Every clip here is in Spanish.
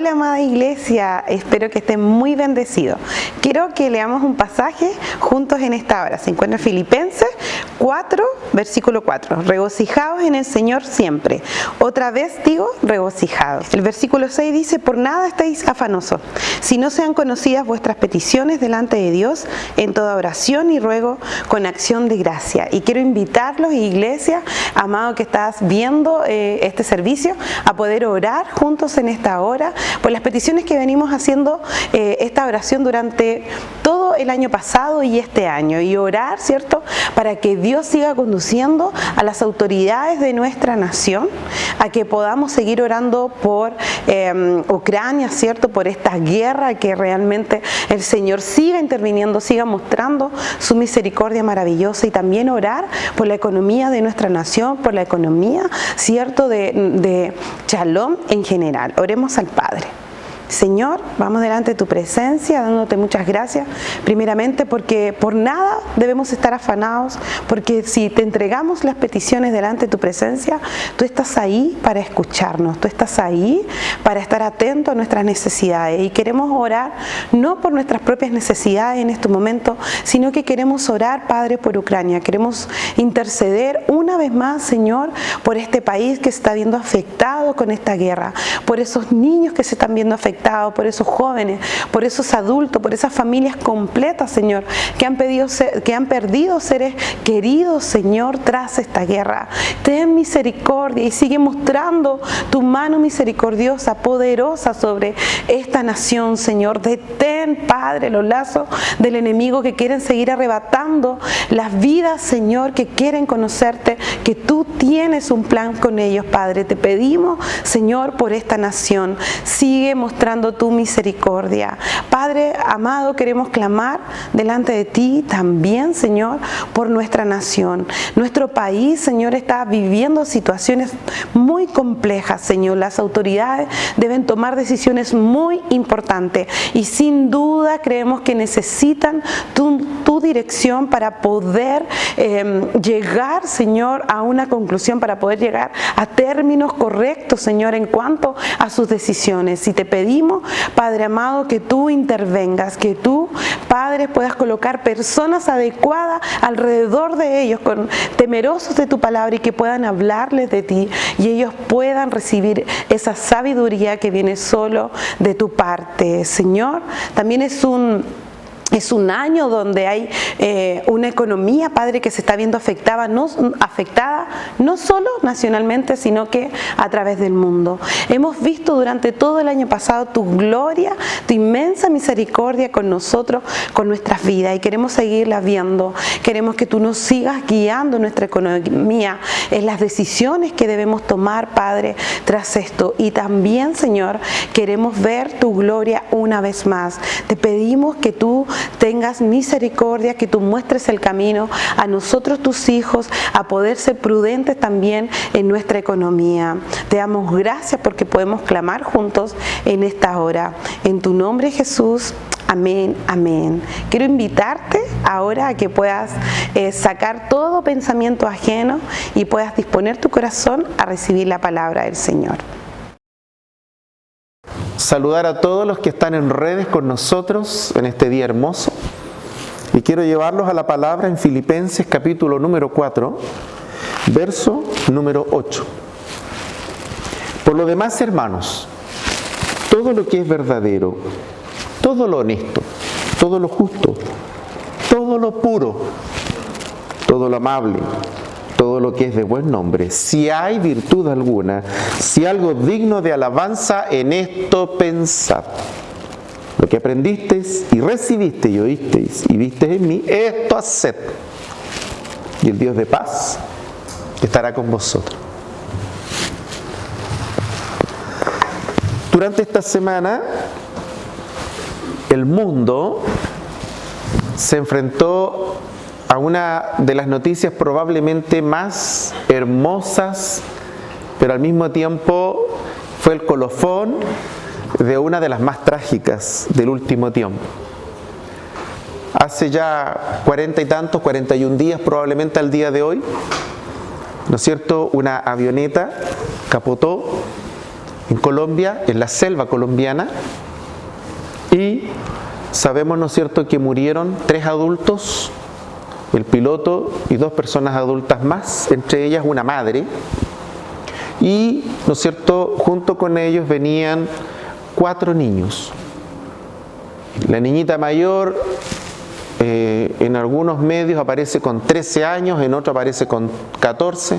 Hola amada iglesia, espero que estén muy bendecidos. Quiero que leamos un pasaje juntos en esta hora. Se encuentra en Filipenses 4, versículo 4. Regocijaos en el Señor siempre. Otra vez digo, regocijaos. El versículo 6 dice, por nada estéis afanosos, si no sean conocidas vuestras peticiones delante de Dios en toda oración y ruego con acción de gracia. Y quiero invitarlos, iglesia, amado que estás viendo este servicio, a poder orar juntos en esta hora por las peticiones que venimos haciendo esta oración durante todo el año pasado y este año, y orar, ¿cierto?, para que Dios siga conduciendo a las autoridades de nuestra nación, a que podamos seguir orando por Ucrania, ¿cierto?, por esta guerra, que realmente el Señor siga interviniendo, siga mostrando su misericordia maravillosa, y también orar por la economía de nuestra nación, por la economía, ¿cierto?, de Shalom en general. Oremos al Padre. Señor, vamos delante de tu presencia, dándote muchas gracias, primeramente porque por nada debemos estar afanados, porque si te entregamos las peticiones delante de tu presencia, tú estás ahí para escucharnos, tú estás ahí para estar atento a nuestras necesidades, y queremos orar no por nuestras propias necesidades en este momento, sino que queremos orar, Padre, por Ucrania. Queremos interceder una vez más, Señor, por este país que se está viendo afectado con esta guerra, por esos niños que se están viendo afectados, por esos jóvenes, por esos adultos, por esas familias completas, Señor, que han perdido seres queridos, Señor, tras esta guerra. Ten misericordia y sigue mostrando tu mano misericordiosa, poderosa sobre esta nación, Señor. Detén, Padre, los lazos del enemigo que quieren seguir arrebatando las vidas, Señor, que quieren conocerte, que tú tienes un plan con ellos, Padre. Te pedimos, Señor, por esta nación. Sigue mostrando tu misericordia. Padre amado, queremos clamar delante de ti también, Señor, por nuestra nación. Nuestro país, Señor, está viviendo situaciones muy complejas, Señor. Las autoridades deben tomar decisiones muy importantes, y sin duda creemos que necesitan tu dirección para poder llegar, Señor, a una conclusión, para poder llegar a términos correctos, Señor, en cuanto a sus decisiones. Y te pedimos, Padre amado, que tú intervengas, que tú, Padre, puedas colocar personas adecuadas alrededor de ellos, temerosos de tu palabra, y que puedan hablarles de ti, y ellos puedan recibir esa sabiduría que viene solo de tu parte, Señor. También es un año donde hay una economía, Padre, que se está viendo afectada no solo nacionalmente, sino que a través del mundo. Hemos visto durante todo el año pasado tu gloria, tu inmensa misericordia con nosotros, con nuestras vidas, y queremos seguirla viendo. Queremos que tú nos sigas guiando en nuestra economía, en las decisiones que debemos tomar, Padre, tras esto. Y también, Señor, queremos ver tu gloria una vez más. Te pedimos que tú tengas misericordia, que tú muestres el camino a nosotros, tus hijos, a poder ser prudentes también en nuestra economía. Te damos gracias porque podemos clamar juntos en esta hora. En tu nombre, Jesús. Amén, amén. Quiero invitarte ahora a que puedas sacar todo pensamiento ajeno y puedas disponer tu corazón a recibir la palabra del Señor. Saludar a todos los que están en redes con nosotros en este día hermoso, y quiero llevarlos a la palabra en Filipenses capítulo número 4, verso número 8. Por lo demás, hermanos, todo lo que es verdadero, todo lo honesto, todo lo justo, todo lo puro, todo lo amable, todo lo que es de buen nombre, si hay virtud alguna, si algo digno de alabanza, en esto pensad. Lo que aprendisteis y recibisteis y oísteis y visteis en mí, esto haced, y el Dios de paz estará con vosotros. Durante esta semana, el mundo se enfrentó a una de las noticias probablemente más hermosas, pero al mismo tiempo fue el colofón de una de las más trágicas del último tiempo. Hace ya 40 y tantos, 41 días probablemente al día de hoy, ¿no es cierto?, una avioneta capotó en Colombia, en la selva colombiana, y sabemos, ¿no es cierto?, que murieron 3 adultos, el piloto y 2 personas adultas más, entre ellas una madre, y, ¿no es cierto?, junto con ellos venían 4 niños. La niñita mayor en algunos medios aparece con 13 años, en otros aparece con 14,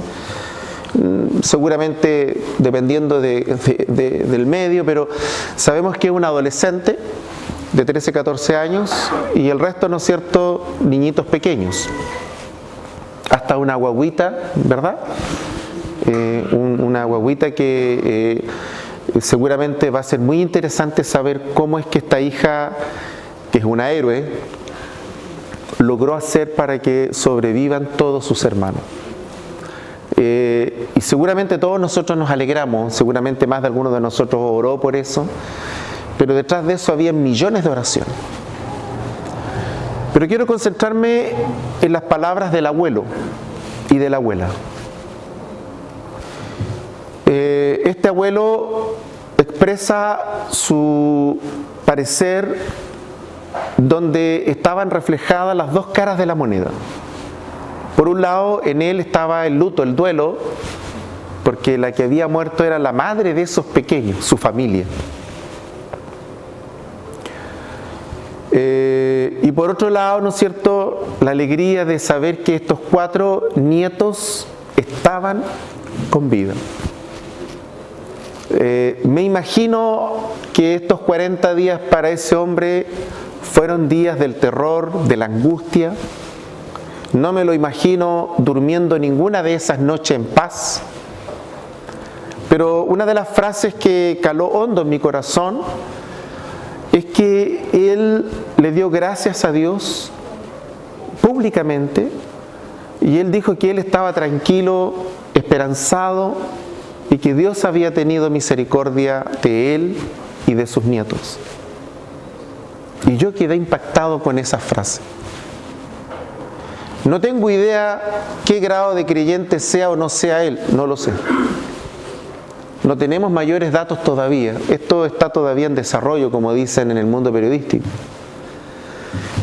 seguramente dependiendo del medio, pero sabemos que es una adolescente de 13, 14 años y el resto, ¿no es cierto?, niñitos pequeños. Hasta una guaguita, ¿verdad? Una guaguita que seguramente va a ser muy interesante saber cómo es que esta hija, que es una héroe, logró hacer para que sobrevivan todos sus hermanos. Y seguramente todos nosotros nos alegramos, seguramente más de alguno de nosotros oró por eso, pero detrás de eso había millones de oraciones. Pero quiero concentrarme en las palabras del abuelo y de la abuela. Este abuelo expresa su parecer donde estaban reflejadas las 2 caras de la moneda. Por un lado, en él estaba el luto, el duelo, porque la que había muerto era la madre de esos pequeños, su familia. Y por otro lado, ¿no es cierto?, la alegría de saber que estos 4 nietos estaban con vida. Me imagino que estos 40 días para ese hombre fueron días del terror, de la angustia. No me lo imagino durmiendo ninguna de esas noches en paz. Pero una de las frases que caló hondo en mi corazón es que él le dio gracias a Dios públicamente y él dijo que él estaba tranquilo, esperanzado y que Dios había tenido misericordia de él y de sus nietos. Y yo quedé impactado con esa frase. No tengo idea qué grado de creyente sea o no sea él, no lo sé. No tenemos mayores datos todavía. Esto está todavía en desarrollo, como dicen en el mundo periodístico.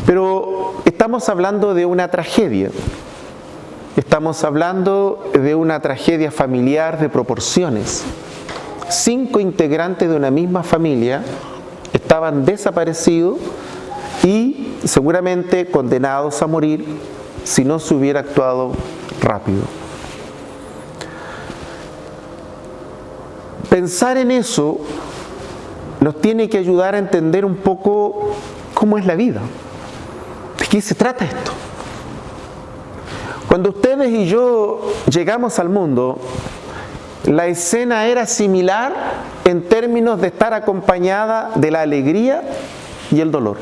Pero estamos hablando de una tragedia. Estamos hablando de una tragedia familiar de proporciones. 5 integrantes de una misma familia estaban desaparecidos y seguramente condenados a morir si no se hubiera actuado rápido. Pensar en eso nos tiene que ayudar a entender un poco cómo es la vida. ¿De qué se trata esto? Cuando ustedes y yo llegamos al mundo, la escena era similar en términos de estar acompañada de la alegría y el dolor.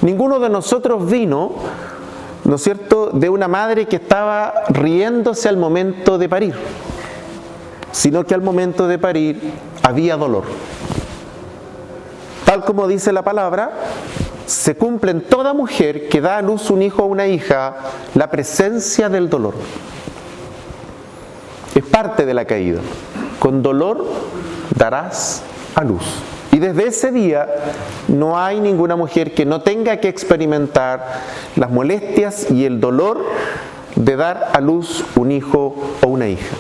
Ninguno de nosotros vino, ¿no es cierto?, de una madre que estaba riéndose al momento de parir, sino que al momento de parir había dolor. Tal como dice la palabra, se cumple en toda mujer que da a luz un hijo o una hija la presencia del dolor. Es parte de la caída. Con dolor darás a luz. Y desde ese día no hay ninguna mujer que no tenga que experimentar las molestias y el dolor de dar a luz un hijo o una hija.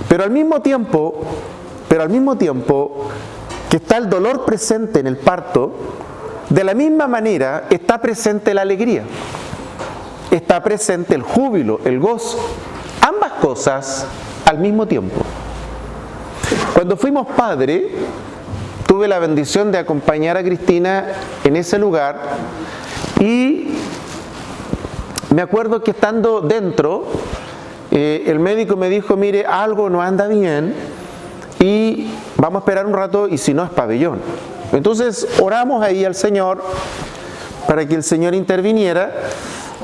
Pero al mismo tiempo que está el dolor presente en el parto, de la misma manera está presente la alegría, está presente el júbilo, el gozo, ambas cosas al mismo tiempo. Cuando fuimos padres, tuve la bendición de acompañar a Cristina en ese lugar y me acuerdo que estando dentro, el médico me dijo, mire, algo no anda bien y vamos a esperar un rato y si no es pabellón. Entonces oramos ahí al Señor para que el Señor interviniera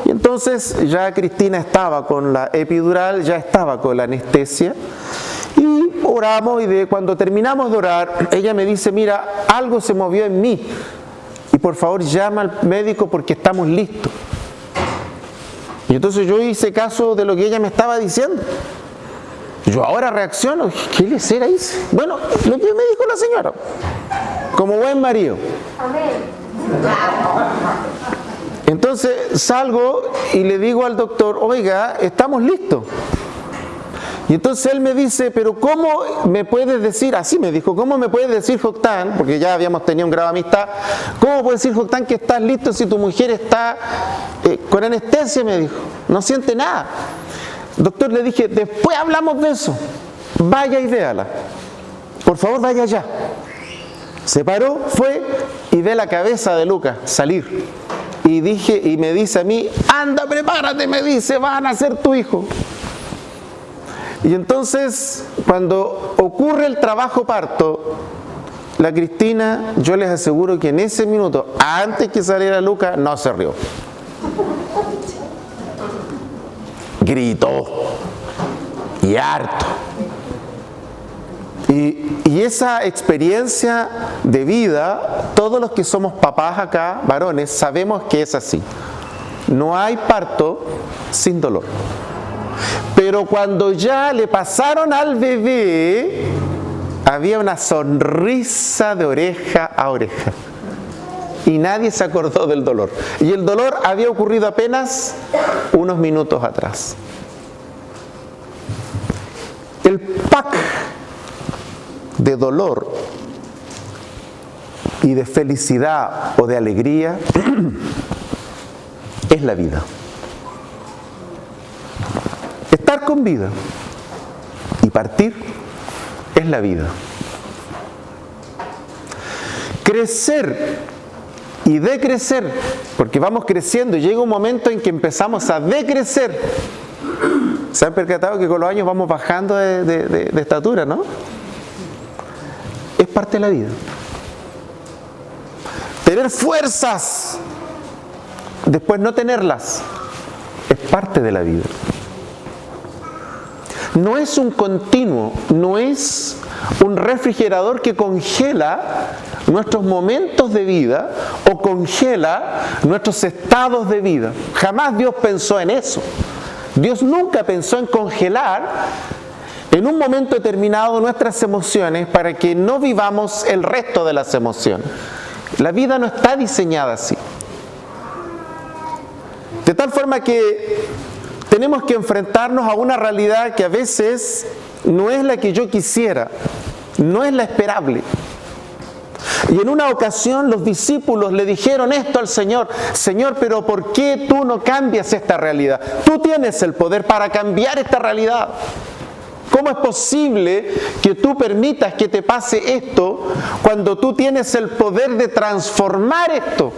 y entonces ya Cristina estaba con la epidural, ya estaba con la anestesia y oramos y cuando terminamos de orar ella me dice, mira, algo se movió en mí y por favor llama al médico porque estamos listos. Y entonces yo hice caso de lo que ella me estaba diciendo. Yo ahora reacciono, ¿qué le será hice? Bueno, lo que me dijo la señora, como buen marido. Entonces salgo y le digo al doctor, oiga, estamos listos. Y entonces él me dice, pero ¿cómo me puedes decir, así me dijo, ¿cómo me puedes decir, Joctán, porque ya habíamos tenido un grado de amistad, ¿cómo puedes decir, Joctán, que estás listo si tu mujer está con anestesia? Me dijo, no siente nada. Doctor, le dije, después hablamos de eso, vaya y véala, por favor vaya ya. Se paró, fue y ve la cabeza de Lucas salir. Y me dice a mí, anda, prepárate, me dice, van a ser tu hijo. Y entonces, cuando ocurre el trabajo parto, la Cristina, yo les aseguro que en ese minuto, antes que saliera Lucas, no se rió. Gritó. Y harto. Y esa experiencia de vida, todos los que somos papás acá, varones, sabemos que es así. No hay parto sin dolor. Pero cuando ya le pasaron al bebé, había una sonrisa de oreja a oreja. Y nadie se acordó del dolor. Y el dolor había ocurrido apenas unos minutos atrás. El pack de dolor y de felicidad o de alegría es la vida. Estar con vida y partir es la vida. Crecer y decrecer, porque vamos creciendo y llega un momento en que empezamos a decrecer. ¿Se han percatado que con los años vamos bajando de estatura, no? Es parte de la vida. Tener fuerzas, después no tenerlas, es parte de la vida. No es un continuo, no es un refrigerador que congela nuestros momentos de vida o congela nuestros estados de vida. Jamás Dios pensó en eso. Dios nunca pensó en congelar en un momento determinado nuestras emociones para que no vivamos el resto de las emociones. La vida no está diseñada así. De tal forma que tenemos que enfrentarnos a una realidad que a veces no es la que yo quisiera, no es la esperable. Y en una ocasión los discípulos le dijeron esto al Señor: Señor, pero ¿por qué tú no cambias esta realidad? Tú tienes el poder para cambiar esta realidad. ¿Cómo es posible que tú permitas que te pase esto cuando tú tienes el poder de transformar esto?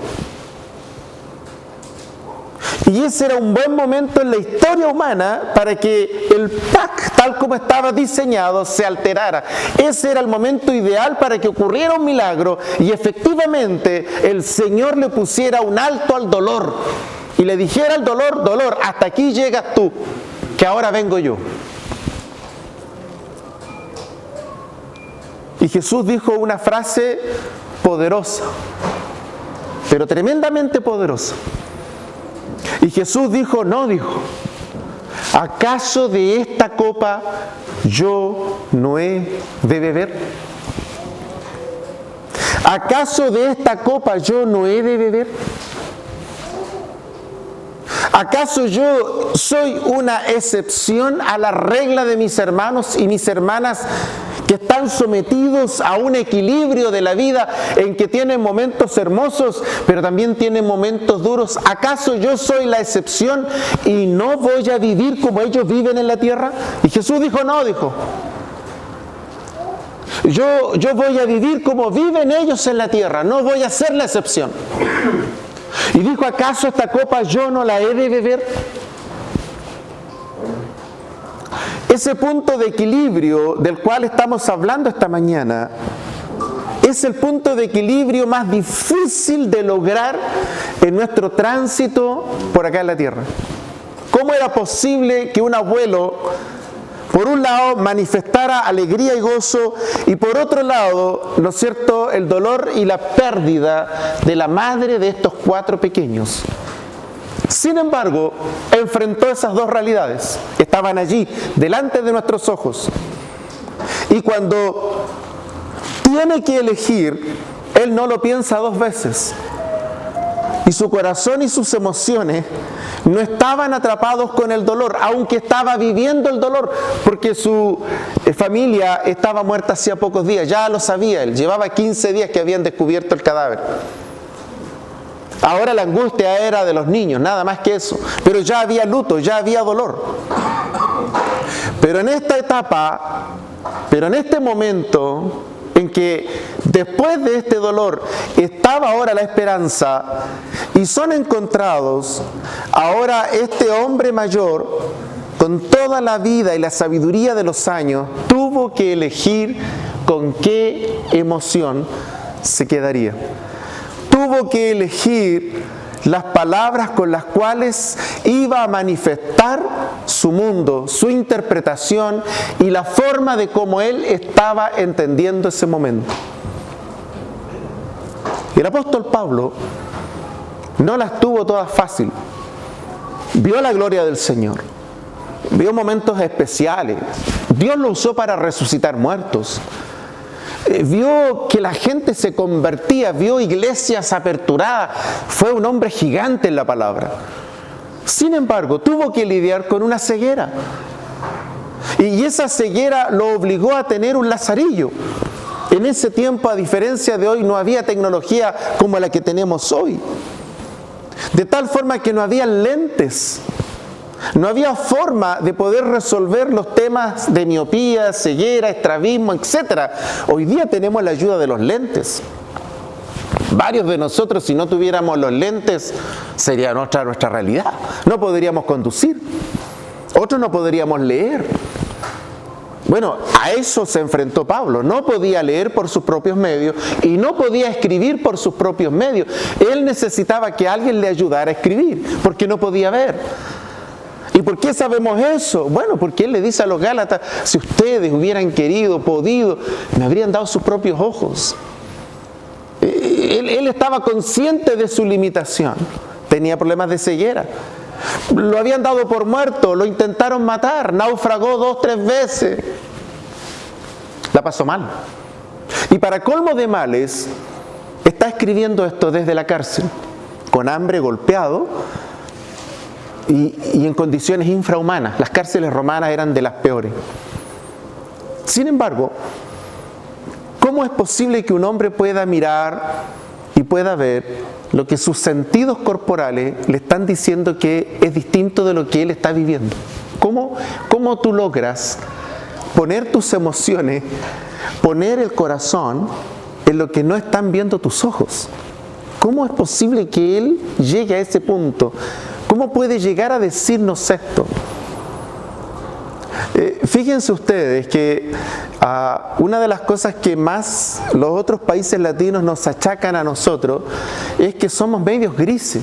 Y ese era un buen momento en la historia humana para que el pack, tal como estaba diseñado, se alterara. Ese era el momento ideal para que ocurriera un milagro y efectivamente el Señor le pusiera un alto al dolor y le dijera al dolor: dolor, hasta aquí llegas tú, que ahora vengo yo. Y Jesús dijo una frase poderosa, pero tremendamente poderosa. Y Jesús dijo, no, dijo, ¿acaso de esta copa yo no he de beber? ¿Acaso de esta copa yo no he de beber? ¿Acaso yo soy una excepción a la regla de mis hermanos y mis hermanas que están sometidos a un equilibrio de la vida en que tienen momentos hermosos, pero también tienen momentos duros? ¿Acaso yo soy la excepción y no voy a vivir como ellos viven en la tierra? Y Jesús dijo, no, dijo. Yo voy a vivir como viven ellos en la tierra, no voy a ser la excepción. Y dijo, ¿acaso esta copa yo no la he de beber? Ese punto de equilibrio del cual estamos hablando esta mañana es el punto de equilibrio más difícil de lograr en nuestro tránsito por acá en la tierra. ¿Cómo era posible que un abuelo, por un lado, manifestara alegría y gozo, y por otro lado, ¿no es cierto?, el dolor y la pérdida de la madre de estos 4 pequeños? Sin embargo, enfrentó esas dos realidades. Estaban allí, delante de nuestros ojos. Y cuando tiene que elegir, él no lo piensa dos veces. Y su corazón y sus emociones no estaban atrapados con el dolor, aunque estaba viviendo el dolor, porque su familia estaba muerta hacía pocos días, ya lo sabía él, llevaba 15 días que habían descubierto el cadáver. Ahora la angustia era de los niños, nada más que eso, pero ya había luto, ya había dolor. Pero en esta etapa, en este momento en que después de este dolor estaba ahora la esperanza y son encontrados, ahora este hombre mayor, con toda la vida y la sabiduría de los años, tuvo que elegir con qué emoción se quedaría. Tuvo que elegir las palabras con las cuales iba a manifestar su mundo, su interpretación y la forma de cómo él estaba entendiendo ese momento. Y el apóstol Pablo no las tuvo todas fácil. Vio la gloria del Señor, vio momentos especiales. Dios lo usó para resucitar muertos. Vio que la gente se convertía, vio iglesias aperturadas, fue un hombre gigante en la palabra. Sin embargo, tuvo que lidiar con una ceguera. Y esa ceguera lo obligó a tener un lazarillo. En ese tiempo, a diferencia de hoy, no había tecnología como la que tenemos hoy. De tal forma que no había lentes. No había forma de poder resolver los temas de miopía, ceguera, estrabismo, etc. Hoy día tenemos la ayuda de los lentes. Varios de nosotros, si no tuviéramos los lentes, sería nuestra realidad. No podríamos conducir. Otros no podríamos leer. Bueno, a eso se enfrentó Pablo. No podía leer por sus propios medios y no podía escribir por sus propios medios. Él necesitaba que alguien le ayudara a escribir, porque no podía ver. ¿Y por qué sabemos eso? Bueno, porque él le dice a los Gálatas, si ustedes hubieran querido, podido, me habrían dado sus propios ojos. Él estaba consciente de su limitación. Tenía problemas de ceguera. Lo habían dado por muerto, lo intentaron matar, naufragó 2, 3 veces. La pasó mal. Y para colmo de males, está escribiendo esto desde la cárcel, con hambre, golpeado, y en condiciones infrahumanas. Las cárceles romanas eran de las peores. Sin embargo, ¿cómo es posible que un hombre pueda mirar y pueda ver lo que sus sentidos corporales le están diciendo que es distinto de lo que él está viviendo? ¿Cómo tú logras poner tus emociones, poner el corazón en lo que no están viendo tus ojos? ¿Cómo es posible que él llegue a ese punto? ¿Cómo puede llegar a decirnos esto? Fíjense ustedes que una de las cosas que más los otros países latinos nos achacan a nosotros es que somos medios grises.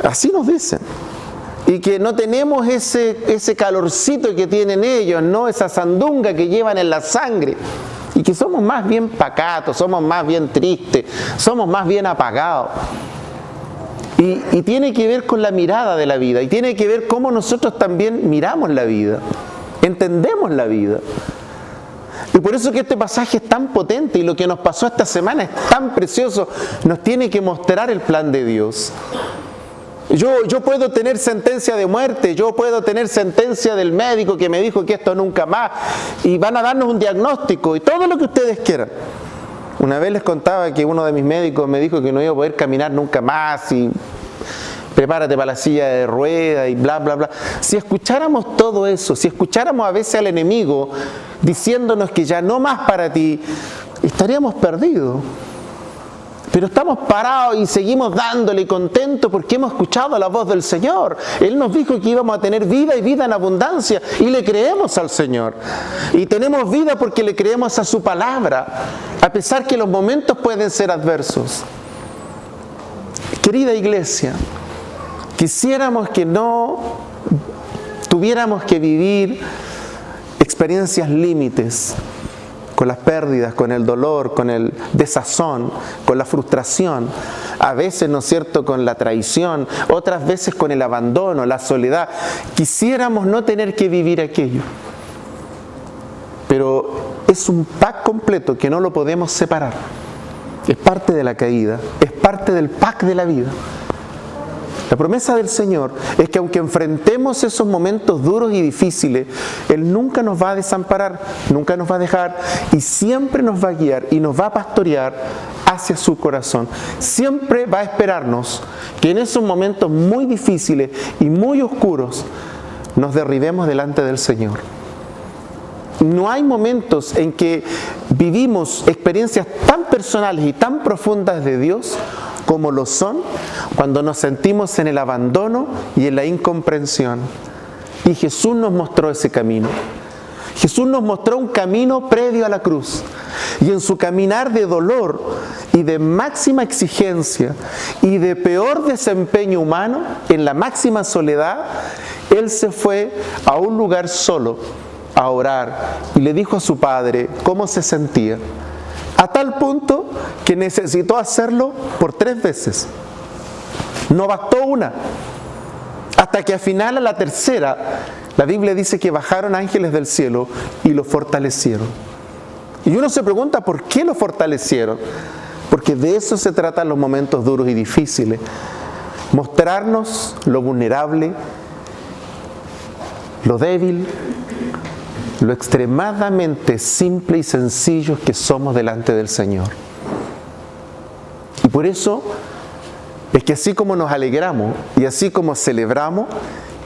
Así nos dicen. Y que no tenemos ese calorcito que tienen ellos, ¿no? Esa sandunga que llevan en la sangre. Y que somos más bien pacatos, somos más bien tristes, somos más bien apagados. Y tiene que ver con la mirada de la vida, y tiene que ver cómo nosotros también miramos la vida, entendemos la vida. Y por eso que este pasaje es tan potente y lo que nos pasó esta semana es tan precioso, nos tiene que mostrar el plan de Dios. Yo puedo tener sentencia de muerte, yo puedo tener sentencia del médico que me dijo que esto nunca más, y van a darnos un diagnóstico y todo lo que ustedes quieran. Una vez les contaba que uno de mis médicos me dijo que no iba a poder caminar nunca más y prepárate para la silla de ruedas y bla, bla, bla. Si escucháramos todo eso, si escucháramos a veces al enemigo diciéndonos que ya no más para ti, estaríamos perdidos. Pero estamos parados y seguimos dándole contentos porque hemos escuchado la voz del Señor. Él nos dijo que íbamos a tener vida y vida en abundancia y le creemos al Señor. Y tenemos vida porque le creemos a su palabra, a pesar que los momentos pueden ser adversos. Querida iglesia, quisiéramos que no tuviéramos que vivir experiencias límites con las pérdidas, con el dolor, con el desazón, con la frustración, a veces, ¿no es cierto?, con la traición, otras veces con el abandono, la soledad. Quisiéramos no tener que vivir aquello, pero es un pack completo que no lo podemos separar. Es parte de la caída, es parte del pack de la vida. La promesa del Señor es que aunque enfrentemos esos momentos duros y difíciles, Él nunca nos va a desamparar, nunca nos va a dejar y siempre nos va a guiar y nos va a pastorear hacia su corazón. Siempre va a esperarnos que en esos momentos muy difíciles y muy oscuros nos derribemos delante del Señor. No hay momentos en que vivimos experiencias tan personales y tan profundas de Dios como lo son cuando nos sentimos en el abandono y en la incomprensión. Y Jesús nos mostró ese camino. Jesús nos mostró un camino previo a la cruz. Y en su caminar de dolor y de máxima exigencia y de peor desempeño humano, en la máxima soledad, Él se fue a un lugar solo a orar y le dijo a su Padre cómo se sentía. A tal punto que necesitó hacerlo por 3 veces. No bastó una. Hasta que al final, a la tercera, la Biblia dice que bajaron ángeles del cielo y lo fortalecieron. Y uno se pregunta por qué lo fortalecieron. Porque de eso se tratan los momentos duros y difíciles. Mostrarnos lo vulnerable, lo débil, lo extremadamente simple y sencillo que somos delante del Señor. Y por eso es que así como nos alegramos y así como celebramos,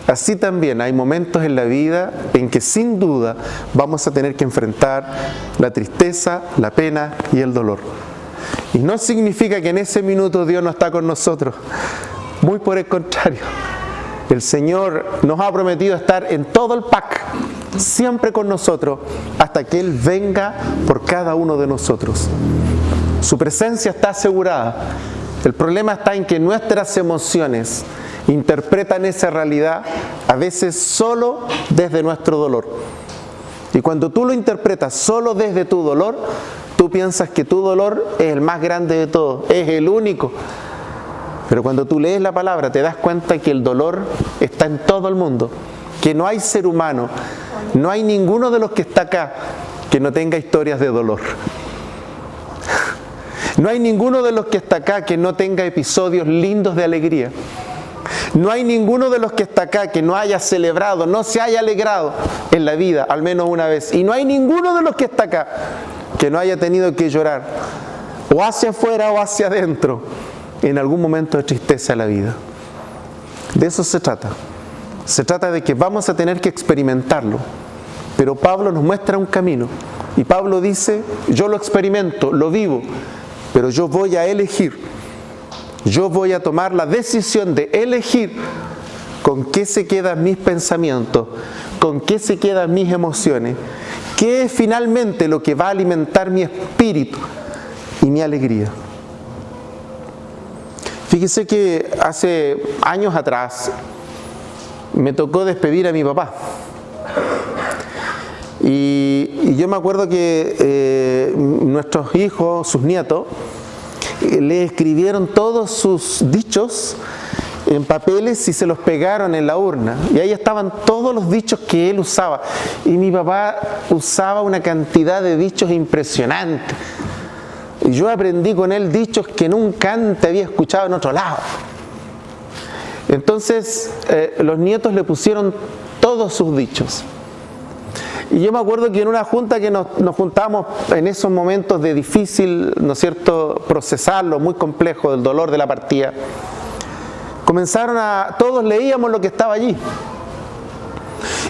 así también hay momentos en la vida en que sin duda vamos a tener que enfrentar la tristeza, la pena y el dolor. Y no significa que en ese minuto Dios no está con nosotros. Muy por el contrario. El Señor nos ha prometido estar en todo el pack, siempre con nosotros, hasta que Él venga por cada uno de nosotros. Su presencia está asegurada. El problema está en que nuestras emociones interpretan esa realidad a veces solo desde nuestro dolor. Y cuando tú lo interpretas solo desde tu dolor, tú piensas que tu dolor es el más grande de todos, es el único. Pero cuando tú lees la palabra te das cuenta que el dolor está en todo el mundo, que no hay ser humano, no hay ninguno de los que está acá que no tenga historias de dolor. No hay ninguno de los que está acá que no tenga episodios lindos de alegría. No hay ninguno de los que está acá que no haya celebrado, no se haya alegrado en la vida, al menos una vez. Y no hay ninguno de los que está acá que no haya tenido que llorar, o hacia afuera o hacia adentro, en algún momento de tristeza en la vida. De eso se trata. Se trata de que vamos a tener que experimentarlo. Pero Pablo nos muestra un camino. Y Pablo dice, yo lo experimento, lo vivo, pero yo voy a elegir. Yo voy a tomar la decisión de elegir con qué se quedan mis pensamientos, con qué se quedan mis emociones, qué es finalmente lo que va a alimentar mi espíritu y mi alegría. Fíjese que hace años atrás me tocó despedir a mi papá. Y yo me acuerdo que nuestros hijos, sus nietos, le escribieron todos sus dichos en papeles y se los pegaron en la urna. Y ahí estaban todos los dichos que él usaba. Y mi papá usaba una cantidad de dichos impresionantes. Y yo aprendí con él dichos que nunca antes había escuchado en otro lado. Entonces los nietos le pusieron todos sus dichos. Y yo me acuerdo que en una junta que nos juntamos en esos momentos de difícil, ¿no es cierto?, procesarlo, muy complejo, del dolor de la partida, todos leíamos lo que estaba allí.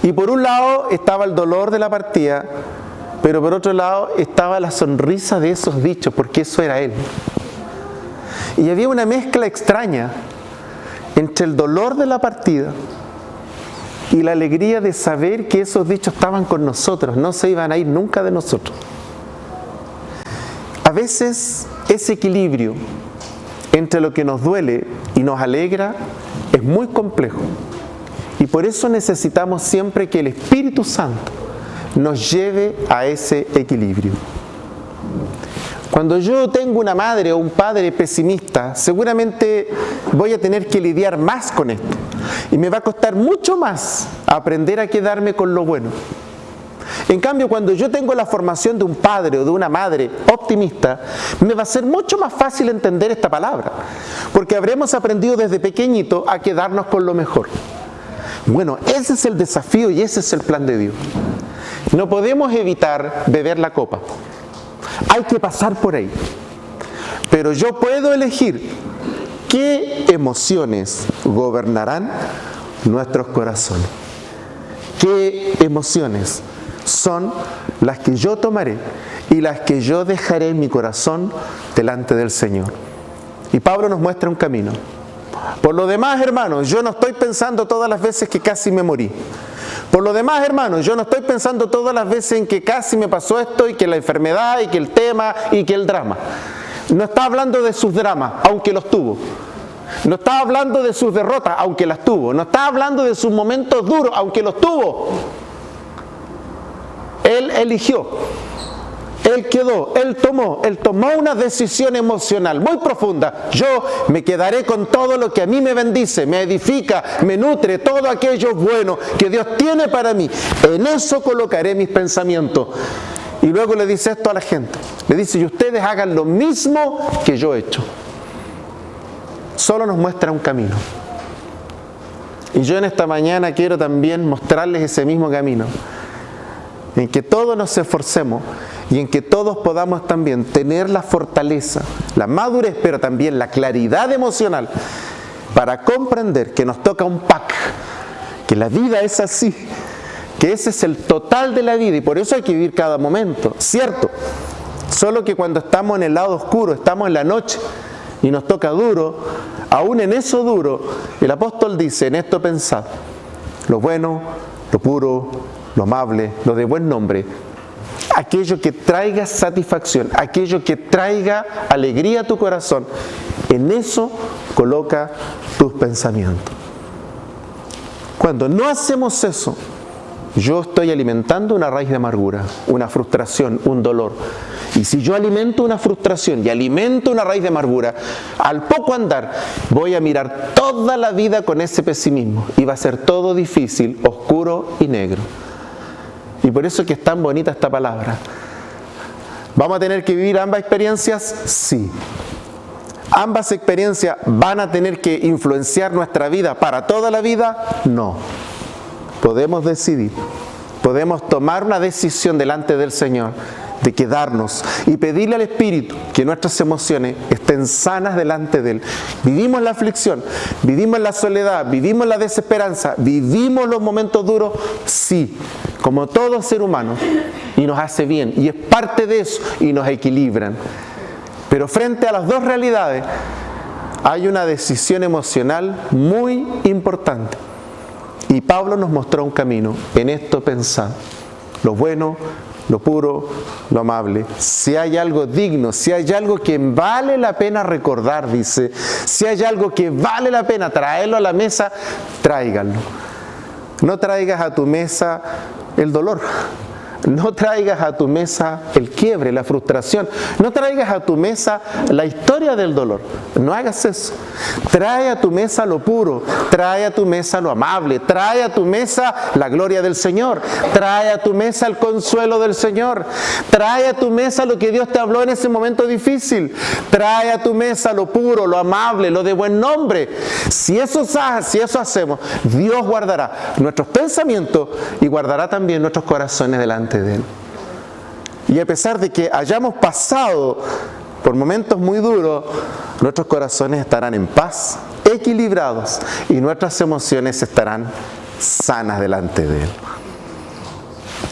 Y por un lado estaba el dolor de la partida, pero por otro lado estaba la sonrisa de esos dichos, porque eso era él. Y había una mezcla extraña entre el dolor de la partida y la alegría de saber que esos dichos estaban con nosotros, no se iban a ir nunca de nosotros. A veces ese equilibrio entre lo que nos duele y nos alegra es muy complejo. Y por eso necesitamos siempre que el Espíritu Santo nos lleve a ese equilibrio. Cuando yo tengo una madre o un padre pesimista, seguramente voy a tener que lidiar más con esto. Y me va a costar mucho más aprender a quedarme con lo bueno. En cambio, cuando yo tengo la formación de un padre o de una madre optimista, me va a ser mucho más fácil entender esta palabra. Porque habremos aprendido desde pequeñito a quedarnos con lo mejor. Bueno, ese es el desafío y ese es el plan de Dios. No podemos evitar beber la copa. Hay que pasar por ahí. Pero yo puedo elegir qué emociones gobernarán nuestros corazones. ¿Qué emociones son las que yo tomaré y las que yo dejaré en mi corazón delante del Señor? Y Pablo nos muestra un camino. Por lo demás, hermanos, yo no estoy pensando todas las veces que casi me morí. Por lo demás, hermanos, yo no estoy pensando todas las veces en que casi me pasó esto y que la enfermedad y que el tema y que el drama. No está hablando de sus dramas, aunque los tuvo. No está hablando de sus derrotas, aunque las tuvo. No está hablando de sus momentos duros, aunque los tuvo. Él eligió. Él quedó, él tomó una decisión emocional muy profunda. Yo me quedaré con todo lo que a mí me bendice, me edifica, me nutre, todo aquello bueno que Dios tiene para mí. En eso colocaré mis pensamientos. Y luego le dice esto a la gente. Le dice, y ustedes hagan lo mismo que yo he hecho. Solo nos muestra un camino. Y yo en esta mañana quiero también mostrarles ese mismo camino. En que todos nos esforcemos y en que todos podamos también tener la fortaleza, la madurez, pero también la claridad emocional para comprender que nos toca un pack, que la vida es así, que ese es el total de la vida y por eso hay que vivir cada momento, ¿cierto? Solo que cuando estamos en el lado oscuro, estamos en la noche y nos toca duro, aún en eso duro, el apóstol dice, en esto pensad, lo bueno, lo puro, lo amable, lo de buen nombre, aquello que traiga satisfacción, aquello que traiga alegría a tu corazón, en eso coloca tus pensamientos. Cuando no hacemos eso, yo estoy alimentando una raíz de amargura, una frustración, un dolor. Y si yo alimento una frustración y alimento una raíz de amargura, al poco andar voy a mirar toda la vida con ese pesimismo y va a ser todo difícil, oscuro y negro. Y por eso es que es tan bonita esta palabra. ¿Vamos a tener que vivir ambas experiencias? Sí. ¿Ambas experiencias van a tener que influenciar nuestra vida para toda la vida? No. Podemos decidir, podemos tomar una decisión delante del Señor de quedarnos y pedirle al Espíritu que nuestras emociones estén sanas delante de Él. Vivimos la aflicción, vivimos la soledad, vivimos la desesperanza, vivimos los momentos duros, sí, como todo ser humano, y nos hace bien, y es parte de eso, y nos equilibran. Pero frente a las dos realidades, hay una decisión emocional muy importante. Y Pablo nos mostró un camino, en esto pensad, lo bueno, lo puro, lo amable. Si hay algo digno, si hay algo que vale la pena recordar, dice, si hay algo que vale la pena traerlo a la mesa, tráiganlo. No traigas a tu mesa el dolor. No traigas a tu mesa el quiebre, la frustración. No traigas a tu mesa la historia del dolor. No hagas eso. Trae a tu mesa lo puro. Trae a tu mesa lo amable. Trae a tu mesa la gloria del Señor. Trae a tu mesa el consuelo del Señor. Trae a tu mesa lo que Dios te habló en ese momento difícil. Trae a tu mesa lo puro, lo amable, lo de buen nombre. Si eso hacemos, Dios guardará nuestros pensamientos y guardará también nuestros corazones delante de Él. Y a pesar de que hayamos pasado por momentos muy duros, nuestros corazones estarán en paz, equilibrados, y nuestras emociones estarán sanas delante de Él.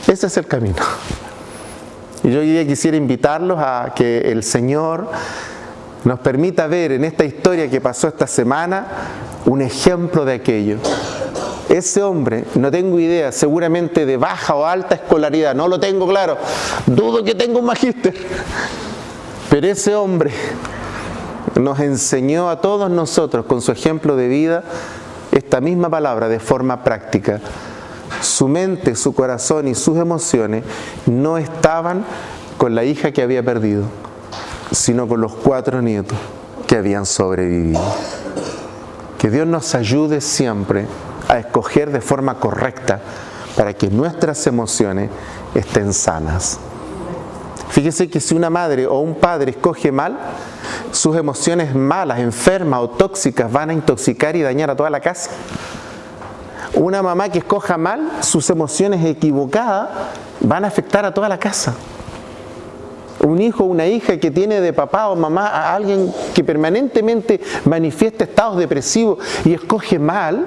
Ese es el camino. Y yo hoy día quisiera invitarlos a que el Señor nos permita ver en esta historia que pasó esta semana un ejemplo de aquello. Ese hombre, no tengo idea, seguramente de baja o alta escolaridad, no lo tengo claro, dudo que tenga un magíster, pero ese hombre nos enseñó a todos nosotros con su ejemplo de vida esta misma palabra de forma práctica. su mente, su corazón y sus emociones no estaban con la hija que había perdido, sino con los 4 nietos que habían sobrevivido. Que Dios nos ayude siempre a escoger de forma correcta para que nuestras emociones estén sanas. Fíjese que si una madre o un padre escoge mal, sus emociones malas, enfermas o tóxicas van a intoxicar y dañar a toda la casa. Una mamá que escoja mal, sus emociones equivocadas van a afectar a toda la casa. Un hijo o una hija que tiene de papá o mamá a alguien que permanentemente manifiesta estados depresivos y escoge mal,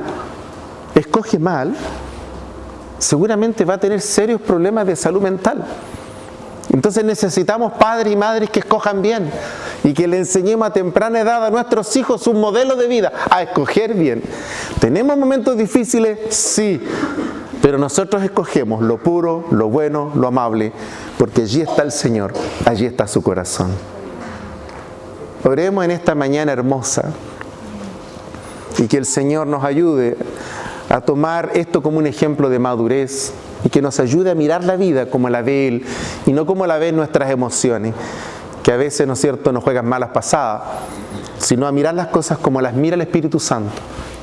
seguramente va a tener serios problemas de salud mental. Entonces necesitamos padres y madres que escojan bien y que le enseñemos a temprana edad a nuestros hijos un modelo de vida, a escoger bien. ¿Tenemos momentos difíciles? Sí, pero nosotros escogemos lo puro, lo bueno, lo amable, porque allí está el Señor, allí está su corazón. Oremos en esta mañana hermosa y que el Señor nos ayude a tomar esto como un ejemplo de madurez y que nos ayude a mirar la vida como la ve Él y no como la ven nuestras emociones, que a veces, ¿no es cierto?, nos juegan malas pasadas, sino a mirar las cosas como las mira el Espíritu Santo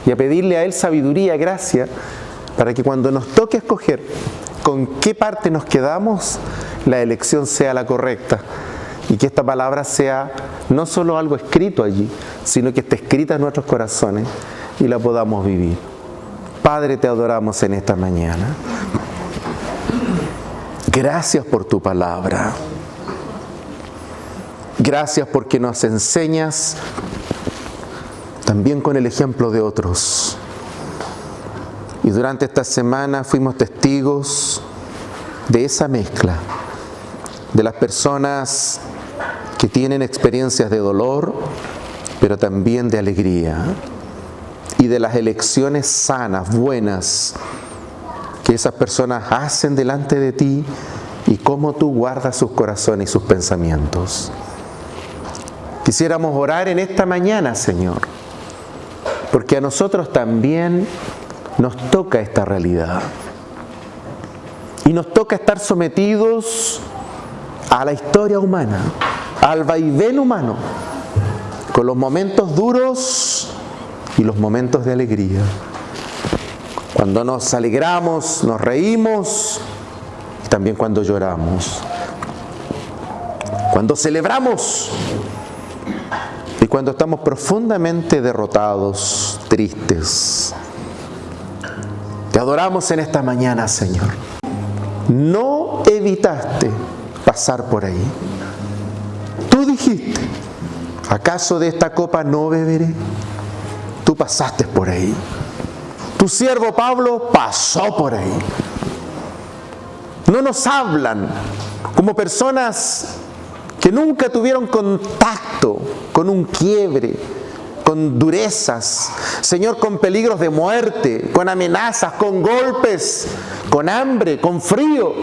y a pedirle a Él sabiduría, gracia, para que cuando nos toque escoger con qué parte nos quedamos, la elección sea la correcta y que esta palabra sea no solo algo escrito allí, sino que esté escrita en nuestros corazones y la podamos vivir. Padre, te adoramos en esta mañana. Gracias por tu palabra. Gracias porque nos enseñas también con el ejemplo de otros. Y durante esta semana fuimos testigos de esa mezcla, de las personas que tienen experiencias de dolor, pero también de alegría, y de las elecciones sanas, buenas, que esas personas hacen delante de ti y cómo tú guardas sus corazones y sus pensamientos. Quisiéramos orar en esta mañana, Señor, porque a nosotros también nos toca esta realidad. Y nos toca estar sometidos a la historia humana, al vaivén humano, con los momentos duros y los momentos de alegría. Cuando nos alegramos, nos reímos, y también cuando lloramos. Cuando celebramos y cuando estamos profundamente derrotados, tristes. Te adoramos en esta mañana, Señor. No evitaste pasar por ahí. Tú dijiste, ¿acaso de esta copa no beberé? Tú pasaste por ahí. Tu siervo Pablo pasó por ahí. No nos hablan como personas que nunca tuvieron contacto con un quiebre, con durezas, Señor, con peligros de muerte, con amenazas, con golpes, con hambre, con frío.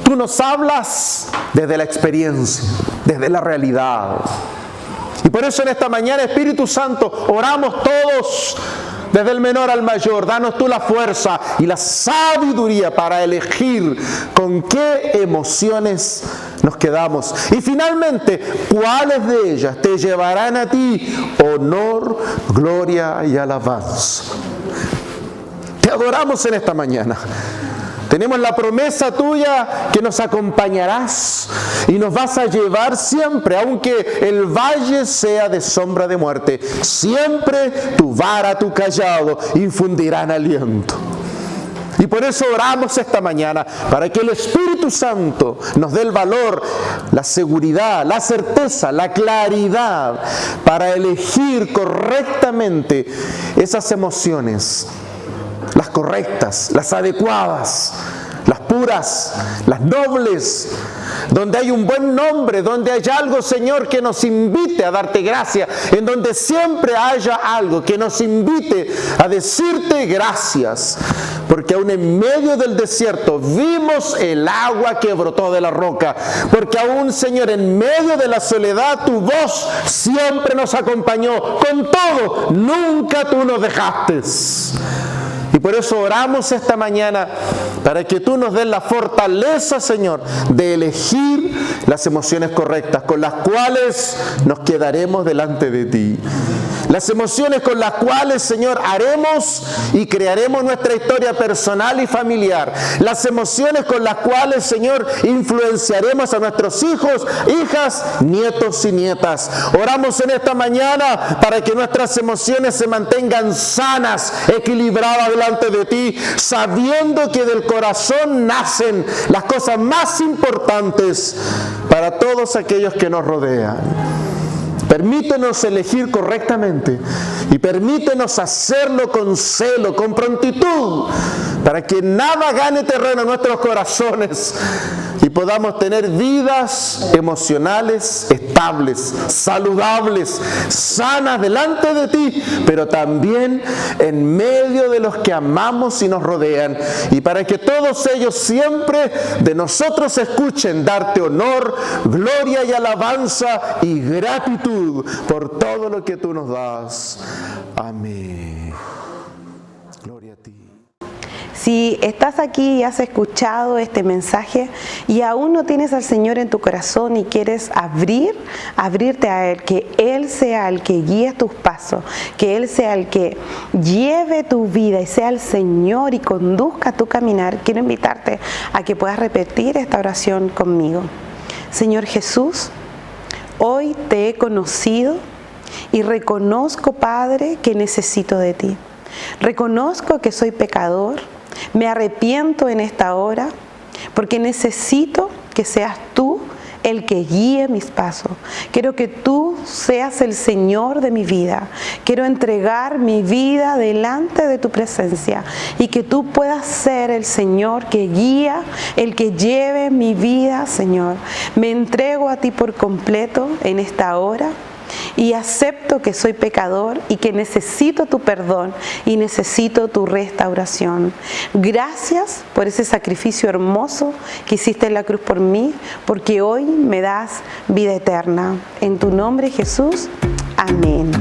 Tú nos hablas desde la experiencia, desde la realidad. Y por eso en esta mañana, Espíritu Santo, oramos todos, desde el menor al mayor. Danos tú la fuerza y la sabiduría para elegir con qué emociones nos quedamos. Y finalmente, ¿cuáles de ellas te llevarán a ti honor, gloria y alabanza? Te adoramos en esta mañana. Tenemos la promesa tuya que nos acompañarás y nos vas a llevar siempre, aunque el valle sea de sombra de muerte. Siempre tu vara, tu callado infundirán aliento. Y por eso oramos esta mañana, para que el Espíritu Santo nos dé el valor, la seguridad, la certeza, la claridad para elegir correctamente esas emociones, las correctas, las adecuadas, las puras, las nobles, donde hay un buen nombre, donde hay algo, Señor, que nos invite a darte gracias, en donde siempre haya algo que nos invite a decirte gracias, porque aún en medio del desierto vimos el agua que brotó de la roca, porque aún, Señor, en medio de la soledad tu voz siempre nos acompañó, con todo, nunca tú nos dejaste. Y por eso oramos esta mañana para que tú nos des la fortaleza, Señor, de elegir las emociones correctas con las cuales nos quedaremos delante de ti. Las emociones con las cuales, Señor, haremos y crearemos nuestra historia personal y familiar. Las emociones con las cuales, Señor, influenciaremos a nuestros hijos, hijas, nietos y nietas. Oramos en esta mañana para que nuestras emociones se mantengan sanas, equilibradas delante de ti, sabiendo que del corazón nacen las cosas más importantes para todos aquellos que nos rodean. Permítenos elegir correctamente y permítenos hacerlo con celo, con prontitud, para que nada gane terreno en nuestros corazones y podamos tener vidas emocionales estables, saludables, sanas delante de ti, pero también en medio de los que amamos y nos rodean, y para que todos ellos siempre de nosotros escuchen darte honor, gloria y alabanza y gratitud por todo lo que tú nos das. Amén. Gloria a ti. Si estás aquí y has escuchado este mensaje y aún no tienes al Señor en tu corazón y quieres abrirte a Él, que Él sea el que guíe tus pasos, que Él sea el que lleve tu vida y sea el Señor y conduzca tu caminar, quiero invitarte a que puedas repetir esta oración conmigo. Señor Jesús, hoy te he conocido y reconozco, Padre, que necesito de ti. Reconozco que soy pecador. Me arrepiento en esta hora porque necesito que seas tú el que guíe mis pasos. Quiero que tú seas el Señor de mi vida. Quiero entregar mi vida delante de tu presencia y que tú puedas ser el Señor que guía, el que lleve mi vida, Señor. Me entrego a ti por completo en esta hora. Y acepto que soy pecador y que necesito tu perdón y necesito tu restauración. Gracias por ese sacrificio hermoso que hiciste en la cruz por mí, porque hoy me das vida eterna. En tu nombre, Jesús. Amén.